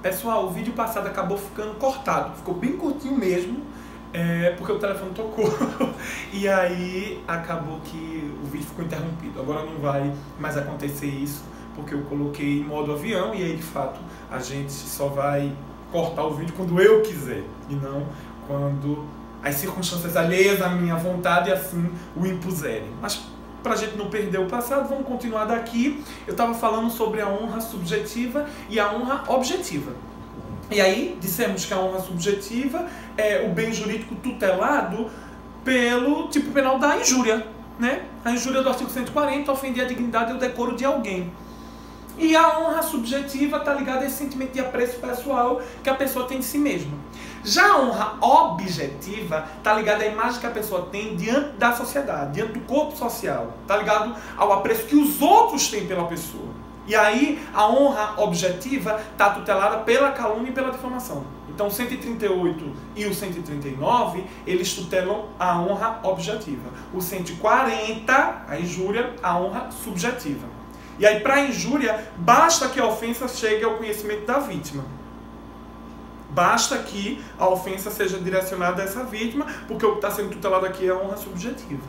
Pessoal, o vídeo passado acabou ficando cortado, ficou bem curtinho mesmo, porque o telefone tocou e aí acabou que o vídeo ficou interrompido. Agora não vai mais acontecer isso, porque eu coloquei em modo avião e aí de fato a gente só vai cortar o vídeo quando eu quiser e não quando as circunstâncias alheias à minha vontade assim o impuserem. Mas para a gente não perder o passado, vamos continuar daqui. Eu estava falando sobre a honra subjetiva e a honra objetiva. E aí, dissemos que a honra subjetiva é o bem jurídico tutelado pelo tipo penal da injúria, né? A injúria do artigo 140 ofender a dignidade e o decoro de alguém. E a honra subjetiva está ligada a esse sentimento de apreço pessoal que a pessoa tem de si mesma. Já a honra objetiva está ligada à imagem que a pessoa tem diante da sociedade, diante do corpo social. Está ligado ao apreço que os outros têm pela pessoa. E aí a honra objetiva está tutelada pela calúnia e pela difamação. Então o 138 e o 139, eles tutelam a honra objetiva. O 140, a injúria, a honra subjetiva. E aí para a injúria, basta que a ofensa chegue ao conhecimento da vítima. Basta que a ofensa seja direcionada a essa vítima, porque o que está sendo tutelado aqui é a honra subjetiva.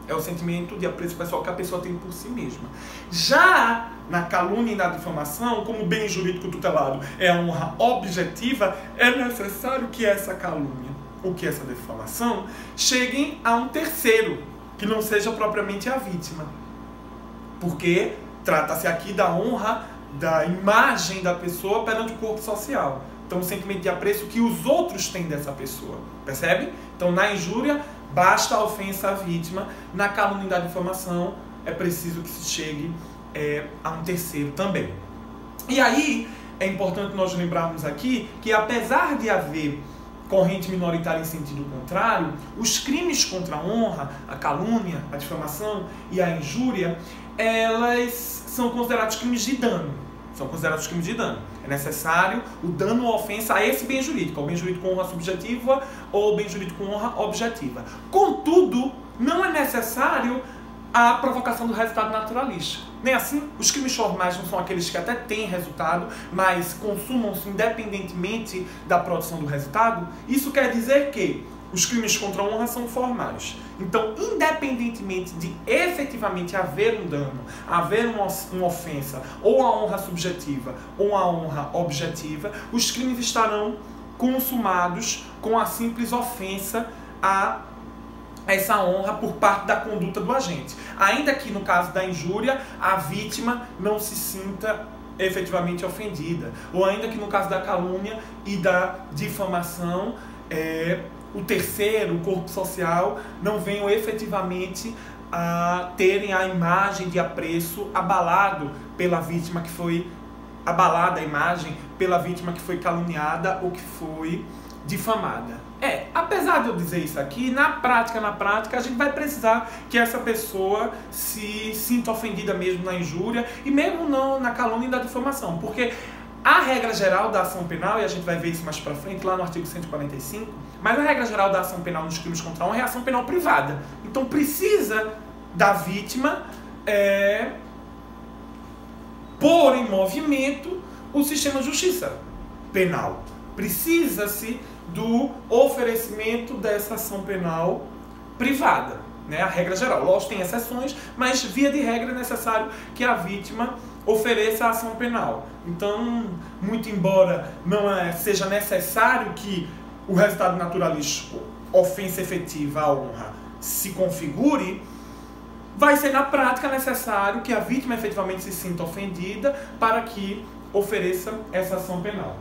É o sentimento de apreço pessoal que a pessoa tem por si mesma. Já na calúnia e na difamação, como bem jurídico tutelado é a honra objetiva, é necessário que essa calúnia ou que essa difamação cheguem a um terceiro, que não seja propriamente a vítima. Porque trata-se aqui da honra, da imagem da pessoa perante o corpo social. Então, o sentimento de apreço que os outros têm dessa pessoa. Percebe? Então, na injúria, basta a ofensa à vítima. Na calúnia e da difamação, é preciso que se chegue a um terceiro também. E aí, é importante nós lembrarmos aqui que, apesar de haver corrente minoritária em sentido contrário, os crimes contra a honra, a calúnia, a difamação e a injúria, elas são considerados crimes de dano. São considerados crimes de dano. É necessário o dano ou ofensa a esse bem jurídico, ao bem jurídico com honra subjetiva ou bem jurídico com honra objetiva. Contudo, não é necessário a provocação do resultado naturalístico. Nem assim, os crimes formais não são aqueles que até têm resultado, mas consumam-se independentemente da produção do resultado. Isso quer dizer que os crimes contra a honra são formais. Então, independentemente de efetivamente haver um dano, haver uma ofensa, ou a honra subjetiva ou a honra objetiva, os crimes estarão consumados com a simples ofensa a essa honra por parte da conduta do agente. Ainda que no caso da injúria, a vítima não se sinta efetivamente ofendida. Ou ainda que no caso da calúnia e da difamação, o terceiro, o corpo social, não venham efetivamente a terem a imagem de apreço abalado pela vítima que foi abalada, a imagem pela vítima que foi caluniada ou que foi difamada. Apesar de eu dizer isso aqui, na prática, a gente vai precisar que essa pessoa se sinta ofendida mesmo na injúria e mesmo não na calúnia e na difamação, porque a regra geral da ação penal, e a gente vai ver isso mais pra frente, lá no artigo 145, mas a regra geral da ação penal nos crimes contra a honra é a ação penal privada. Então precisa da vítima pôr em movimento o sistema de justiça penal. Precisa-se do oferecimento dessa ação penal privada, né? A regra geral. Lógico, tem exceções, mas via de regra é necessário que a vítima ofereça a ação penal. Então, muito embora não seja necessário que o resultado naturalístico, ofensa efetiva à honra, se configure, vai ser na prática necessário que a vítima efetivamente se sinta ofendida para que ofereça essa ação penal.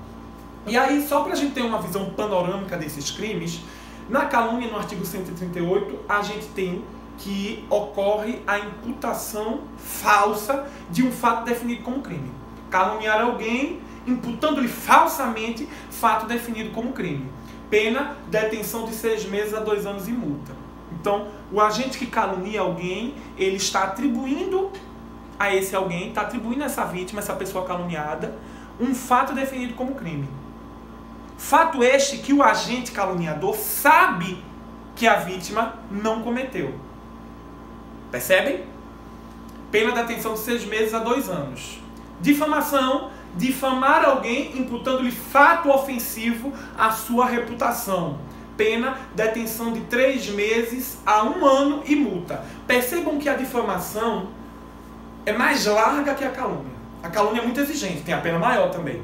E aí, só para a gente ter uma visão panorâmica desses crimes, na calúnia, no artigo 138, a gente tem que ocorre a imputação falsa de um fato definido como crime. Caluniar alguém, imputando-lhe falsamente fato definido como crime. Pena, detenção de 6 meses a 2 anos e multa. Então, o agente que calunia alguém, ele está atribuindo a esse alguém, está atribuindo a essa vítima, essa pessoa caluniada, um fato definido como crime. Fato este que o agente caluniador sabe que a vítima não cometeu. Percebem? Pena de detenção de 6 meses a 2 anos. Difamação, difamar alguém imputando-lhe fato ofensivo à sua reputação. Pena, detenção de 3 meses a 1 ano e multa. Percebam que a difamação é mais larga que a calúnia. A calúnia é muito exigente, tem a pena maior também.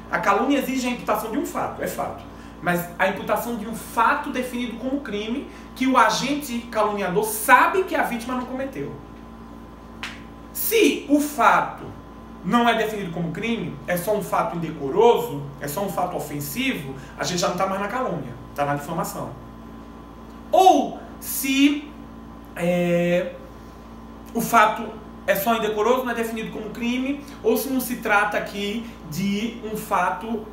A calúnia exige a imputação de um fato, é fato. Mas a imputação de um fato definido como crime que o agente caluniador sabe que a vítima não cometeu. Se o fato não é definido como crime, é só um fato indecoroso, é só um fato ofensivo, a gente já não está mais na calúnia, está na difamação. Ou se o fato é só indecoroso, não é definido como crime, ou se não se trata aqui de um fato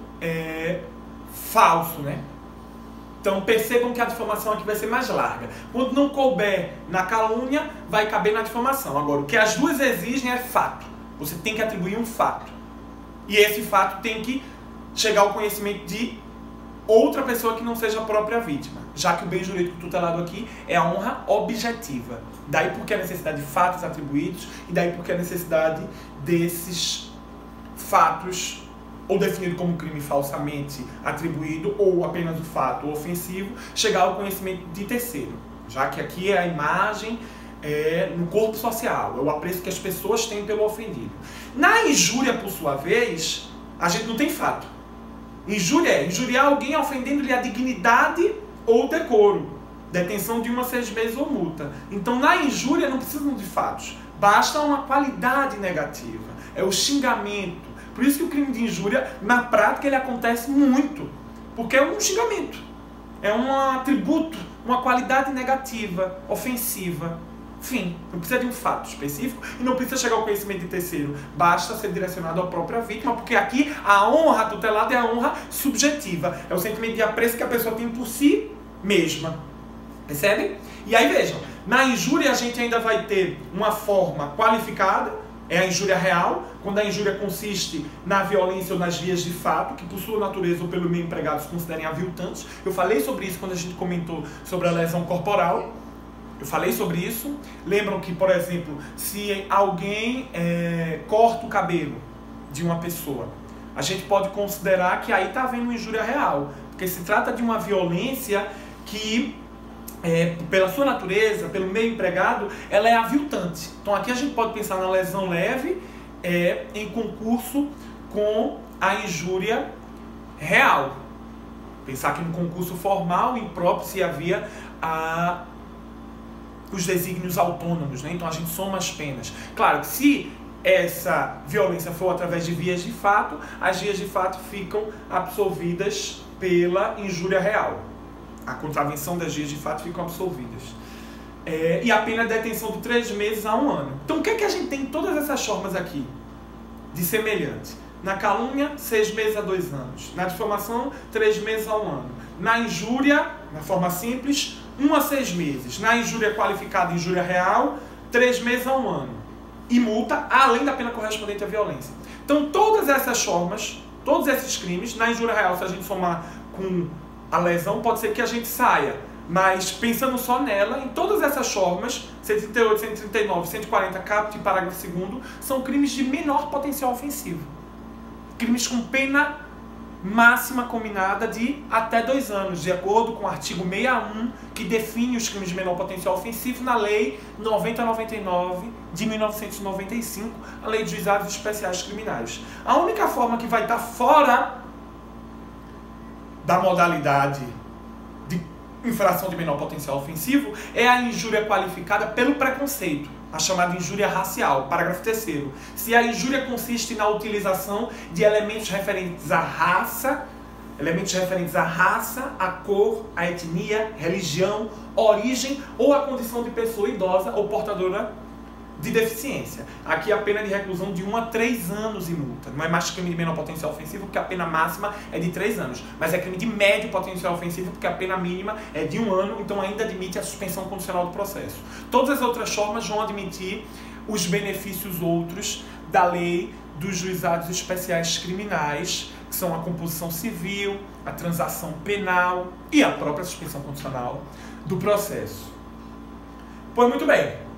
falso, né? Então percebam que a difamação aqui vai ser mais larga. Quando não couber na calúnia, vai caber na difamação. Agora, o que as duas exigem é fato. Você tem que atribuir um fato. E esse fato tem que chegar ao conhecimento de outra pessoa que não seja a própria vítima. Já que o bem jurídico tutelado aqui é a honra objetiva. Daí porque a necessidade de fatos atribuídos e daí porque a necessidade desses fatos ou definido como crime falsamente atribuído, ou apenas o fato ofensivo, chegar ao conhecimento de terceiro. Já que aqui é a imagem no corpo social, é o apreço que as pessoas têm pelo ofendido. Na injúria, por sua vez, a gente não tem fato. Injúria é injuriar alguém ofendendo-lhe a dignidade ou decoro. Detenção de 1 a 6 meses ou multa. Então, na injúria não precisam de fatos. Basta uma qualidade negativa. É o xingamento. Por isso que o crime de injúria, na prática, ele acontece muito. Porque é um xingamento. É um atributo, uma qualidade negativa, ofensiva. Enfim, não precisa de um fato específico e não precisa chegar ao conhecimento de terceiro. Basta ser direcionado à própria vítima, porque aqui a honra tutelada é a honra subjetiva. É o sentimento de apreço que a pessoa tem por si mesma. Percebem? E aí vejam, na injúria a gente ainda vai ter uma forma qualificada, é a injúria real, quando a injúria consiste na violência ou nas vias de fato, que por sua natureza ou pelo meio empregado se considerem aviltantes. Eu falei sobre isso quando a gente comentou sobre a lesão corporal. Eu falei sobre isso. Lembram que, por exemplo, se alguém corta o cabelo de uma pessoa, a gente pode considerar que aí está havendo injúria real, porque se trata de uma violência que, pela sua natureza, pelo meio empregado, ela é aviltante. Então aqui a gente pode pensar na lesão leve em concurso com a injúria real. Pensar que no concurso formal, impróprio, se havia os desígnios autônomos, né? Então a gente soma as penas. Claro que se essa violência for através de vias de fato, as vias de fato ficam absolvidas pela injúria real. A contravenção das vias de fato ficam absolvidas. E a pena é detenção de 3 meses a 1 ano. Então o que é que a gente tem em todas essas formas aqui de semelhante? Na calúnia, 6 meses a 2 anos. Na difamação, 3 meses a 1 ano. Na injúria, na forma simples, 1 a 6 meses. Na injúria qualificada, injúria real, 3 meses a 1 ano. E multa, além da pena correspondente à violência. Então, todas essas formas, todos esses crimes, na injúria real, se a gente somar com a lesão, pode ser que a gente saia. Mas, pensando só nela, em todas essas formas, 138, 139, 140, caput e parágrafo 2º, são crimes de menor potencial ofensivo. Crimes com pena máxima combinada de até 2 anos, de acordo com o artigo 61, que define os crimes de menor potencial ofensivo na Lei 9099 de 1995, a Lei de Juizados Especiais Criminais. A única forma que vai estar fora da modalidade de infração de menor potencial ofensivo é a injúria qualificada pelo preconceito, a chamada injúria racial, parágrafo 3º. Se a injúria consiste na utilização de elementos referentes à raça, a cor, a etnia, religião, origem ou a condição de pessoa idosa ou portadora de deficiência. Aqui a pena de reclusão de 1 a 3 anos e multa. Não é mais crime de menor potencial ofensivo, porque a pena máxima é de 3 anos. Mas é crime de médio potencial ofensivo, porque a pena mínima é de 1 ano, então ainda admite a suspensão condicional do processo. Todas as outras formas vão admitir os benefícios outros da lei dos juizados especiais criminais, que são a composição civil, a transação penal e a própria suspensão condicional do processo. Pois muito bem.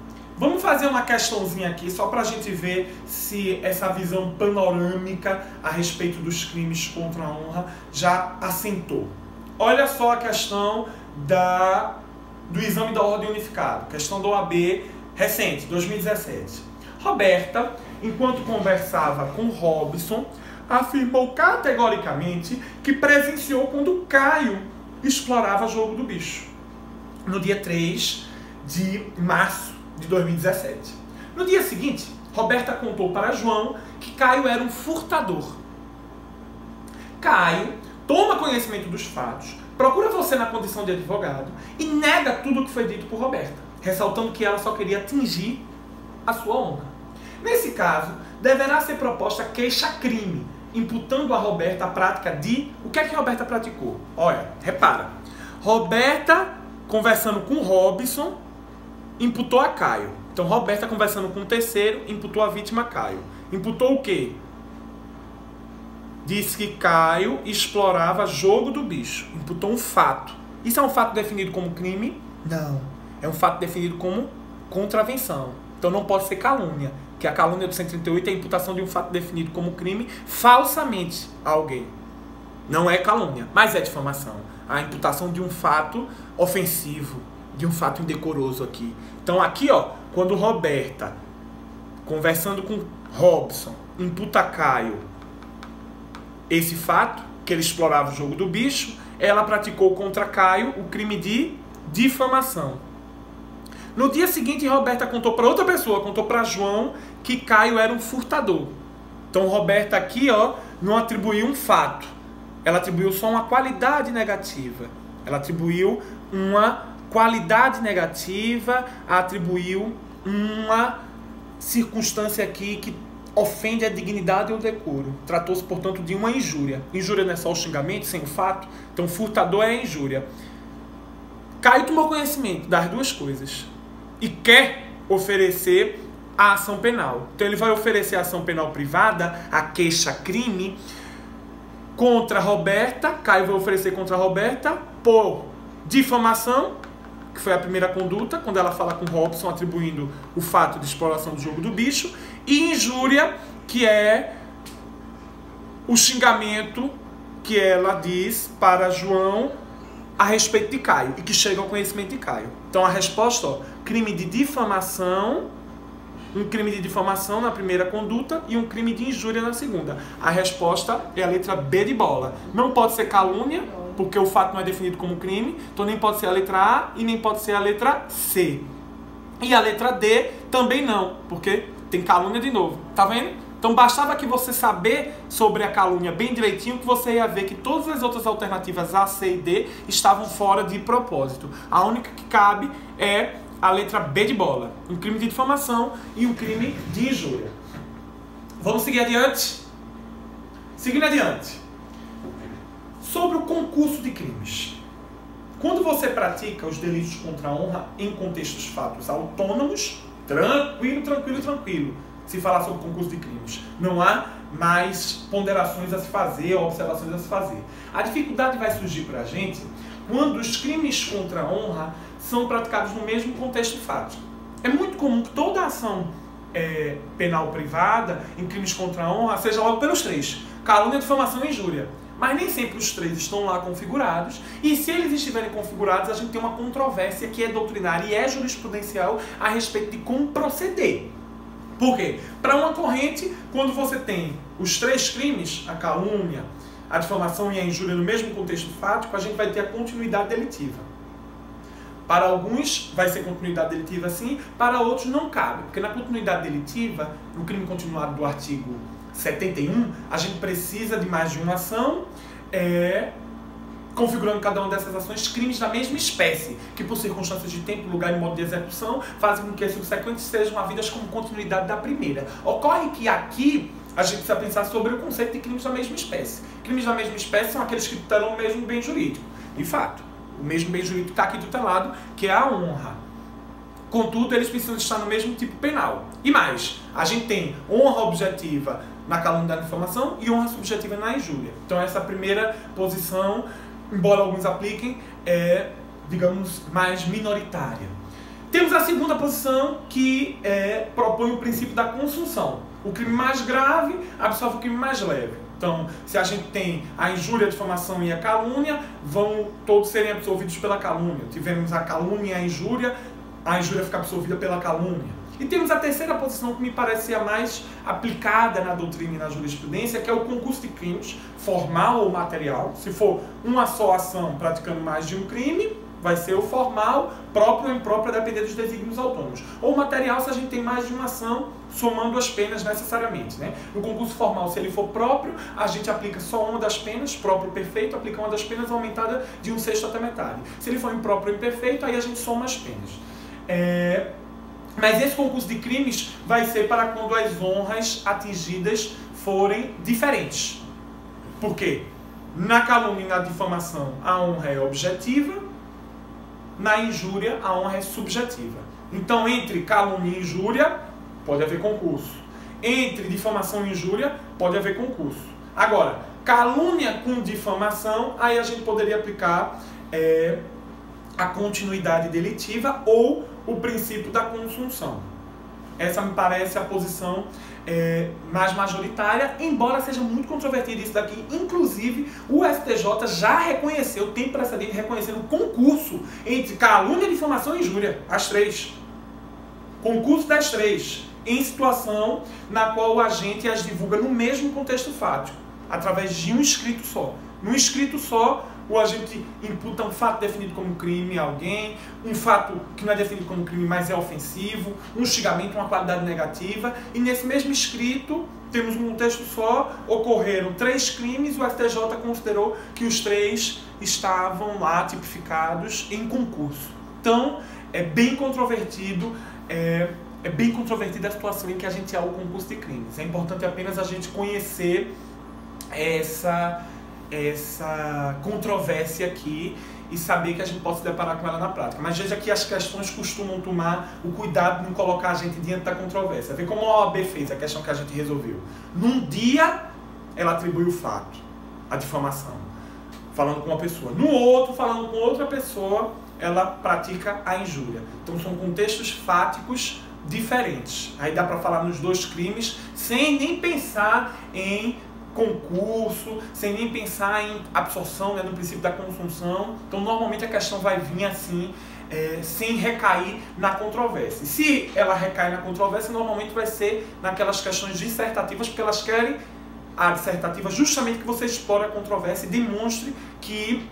Vamos fazer uma questãozinha aqui, só para a gente ver se essa visão panorâmica a respeito dos crimes contra a honra já assentou. Olha só a questão do exame da ordem unificada, questão da OAB recente, 2017. Roberta, enquanto conversava com Robson, afirmou categoricamente que presenciou quando Caio explorava jogo do bicho, no dia 3 de março de 2017. No dia seguinte, Roberta contou para João que Caio era um furtador. Caio toma conhecimento dos fatos, procura você na condição de advogado e nega tudo o que foi dito por Roberta, ressaltando que ela só queria atingir a sua honra. Nesse caso, deverá ser proposta queixa-crime, imputando a Roberta a prática de... O que é que Roberta praticou? Olha, repara. Roberta, conversando com Robson, imputou a Caio. Então, Roberta, conversando com o terceiro, imputou a vítima Caio. Imputou o quê? Disse que Caio explorava jogo do bicho. Imputou um fato. Isso é um fato definido como crime? Não. É um fato definido como contravenção. Então, não pode ser calúnia. Que a calúnia do 138 é a imputação de um fato definido como crime falsamente a alguém. Não é calúnia, mas é difamação. A imputação de um fato ofensivo, de um fato indecoroso aqui. Então aqui, ó, quando Roberta, conversando com Robson, imputa a Caio esse fato, que ele explorava o jogo do bicho, ela praticou contra Caio o crime de difamação. No dia seguinte, Roberta contou para outra pessoa, contou para João, que Caio era um furtador. Então Roberta aqui, ó, não atribuiu um fato. Ela atribuiu só uma qualidade negativa. Ela atribuiu uma qualidade negativa, atribuiu uma circunstância aqui que ofende a dignidade e o decoro. Tratou-se, portanto, de uma injúria. Injúria não é só o xingamento, sem o fato. Então, furtador é a injúria. Caio tomou conhecimento das duas coisas e quer oferecer a ação penal. Então, ele vai oferecer a ação penal privada, a queixa-crime, contra a Roberta. Caio vai oferecer contra a Roberta por difamação, que foi a primeira conduta, quando ela fala com Robson, atribuindo o fato de exploração do jogo do bicho, e injúria, que é o xingamento que ela diz para João a respeito de Caio, e que chega ao conhecimento de Caio. Então a resposta, ó, crime de difamação, um crime de difamação na primeira conduta e um crime de injúria na segunda. A resposta é a letra B de bola. Não pode ser calúnia, porque o fato não é definido como crime, então nem pode ser a letra A e nem pode ser a letra C. E a letra D também não, porque tem calúnia de novo. Tá vendo? Então bastava que você saber sobre a calúnia bem direitinho, que você ia ver que todas as outras alternativas A, C e D estavam fora de propósito. A única que cabe é a letra B de bola. Um crime de difamação e um crime de injúria. Vamos seguir adiante? Seguindo adiante. Sobre o concurso de crimes. Quando você pratica os delitos contra a honra em contextos fatos autônomos, tranquilo, se falar sobre concurso de crimes. Não há mais ponderações a se fazer, observações a se fazer. A dificuldade vai surgir para a gente quando os crimes contra a honra são praticados no mesmo contexto fático. É muito comum que toda ação penal privada em crimes contra a honra seja logo pelos três: calúnia, difamação e injúria. Mas nem sempre os três estão lá configurados, e se eles estiverem configurados, a gente tem uma controvérsia que é doutrinária e é jurisprudencial a respeito de como proceder. Por quê? Para uma corrente, quando você tem os três crimes, a calúnia, a difamação e a injúria no mesmo contexto fático, a gente vai ter a continuidade delitiva. Para alguns vai ser continuidade delitiva sim, para outros não cabe, porque na continuidade delitiva, no crime continuado do artigo 71, a gente precisa de mais de uma ação, configurando cada uma dessas ações crimes da mesma espécie, que por circunstâncias de tempo, lugar e modo de execução, fazem com que as subsequentes sejam havidas como continuidade da primeira. Ocorre que aqui a gente precisa pensar sobre o conceito de crimes da mesma espécie. Crimes da mesma espécie são aqueles que tutelam o mesmo bem jurídico. De fato, o mesmo bem jurídico está aqui tutelado, que é a honra. Contudo, eles precisam estar no mesmo tipo penal. E mais, a gente tem honra objetiva na calúnia da difamação e honra subjetiva na injúria. Então essa primeira posição, embora alguns apliquem, é, digamos, mais minoritária. Temos a segunda posição, que propõe o princípio da consunção. O crime mais grave absorve o crime mais leve. Então, se a gente tem a injúria, a difamação e a calúnia, vão todos serem absorvidos pela calúnia. Tivemos a calúnia e a injúria fica absorvida pela calúnia. E temos a terceira posição, que me parece ser a mais aplicada na doutrina e na jurisprudência, que é o concurso de crimes, formal ou material. Se for uma só ação praticando mais de um crime, vai ser o formal, próprio ou impróprio, a depender dos desígnios autônomos. Ou material, se a gente tem mais de uma ação, somando as penas necessariamente, né? No concurso formal, se ele for próprio, a gente aplica só uma das penas, próprio perfeito, aplica uma das penas aumentada de 1/6 até metade. Se ele for impróprio ou imperfeito, aí a gente soma as penas. Mas esse concurso de crimes vai ser para quando as honras atingidas forem diferentes. Por quê? Na calúnia e na difamação, a honra é objetiva. Na injúria, a honra é subjetiva. Então, entre calúnia e injúria, pode haver concurso. Entre difamação e injúria, pode haver concurso. Agora, calúnia com difamação, aí a gente poderia aplicar a continuidade delitiva ou o princípio da consunção. Essa me parece a posição mais majoritária, embora seja muito controvertido isso daqui. Inclusive, o STJ já reconheceu, tem precedente reconhecendo concurso entre calúnia, difamação e injúria, as três. Concurso das três, em situação na qual o agente as divulga no mesmo contexto fático, através de um escrito só. Num escrito só, o agente imputa um fato definido como crime a alguém, um fato que não é definido como crime, mas é ofensivo, um xingamento, uma qualidade negativa, e nesse mesmo escrito, temos um contexto só, ocorreram 3 crimes, o STJ considerou que os 3 estavam lá tipificados em concurso. Então, é bem controvertido, bem controvertida a situação em que a gente há o concurso de crimes. É importante apenas a gente conhecer essa controvérsia aqui e saber que a gente pode se deparar com ela na prática. Mas veja que as questões costumam tomar o cuidado de não colocar a gente diante da controvérsia. Vê como a OAB fez a questão que a gente resolveu. Num dia, ela atribui o fato, a difamação, falando com uma pessoa. No outro, falando com outra pessoa, ela pratica a injúria. Então são contextos fáticos diferentes. Aí dá para falar nos 2 crimes sem nem pensar em concurso, sem nem pensar em absorção, né, no princípio da consunção. Então normalmente a questão vai vir assim, sem recair na controvérsia. Se ela recai na controvérsia, normalmente vai ser naquelas questões dissertativas, porque elas querem a dissertativa justamente que você explore a controvérsia e demonstre que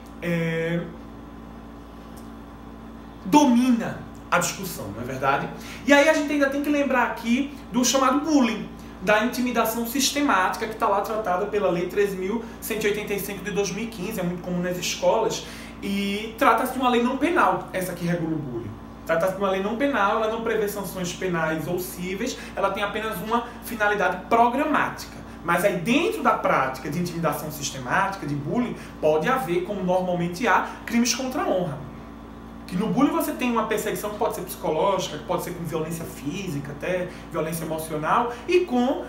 domina a discussão, não é verdade? E aí a gente ainda tem que lembrar aqui do chamado bullying, da intimidação sistemática, que está lá tratada pela Lei 13.185 de 2015, é muito comum nas escolas, e trata-se de uma lei não penal, essa que regula o bullying. Trata-se de uma lei não penal, ela não prevê sanções penais ou cíveis, ela tem apenas uma finalidade programática. Mas aí dentro da prática de intimidação sistemática, de bullying, pode haver, como normalmente há, crimes contra a honra. Que no bullying você tem uma perseguição que pode ser psicológica, que pode ser com violência física, até violência emocional, e com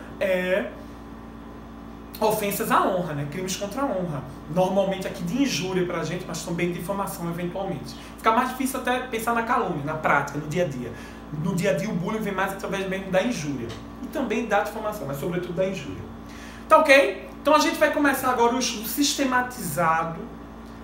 ofensas à honra, né? Crimes contra a honra. Normalmente aqui de injúria pra gente, mas também de difamação eventualmente. Fica mais difícil até pensar na calúnia, na prática, no dia a dia. No dia a dia o bullying vem mais através mesmo da injúria. E também da difamação, mas sobretudo da injúria. Tá ok? Então a gente vai começar agora o estudo sistematizado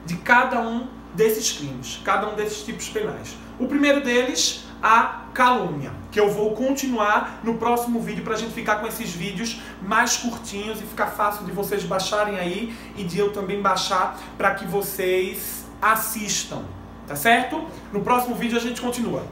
de cada um desses crimes, cada um desses tipos penais. O primeiro deles, a calúnia, que eu vou continuar no próximo vídeo para a gente ficar com esses vídeos mais curtinhos e ficar fácil de vocês baixarem aí e de eu também baixar para que vocês assistam, tá certo? No próximo vídeo a gente continua.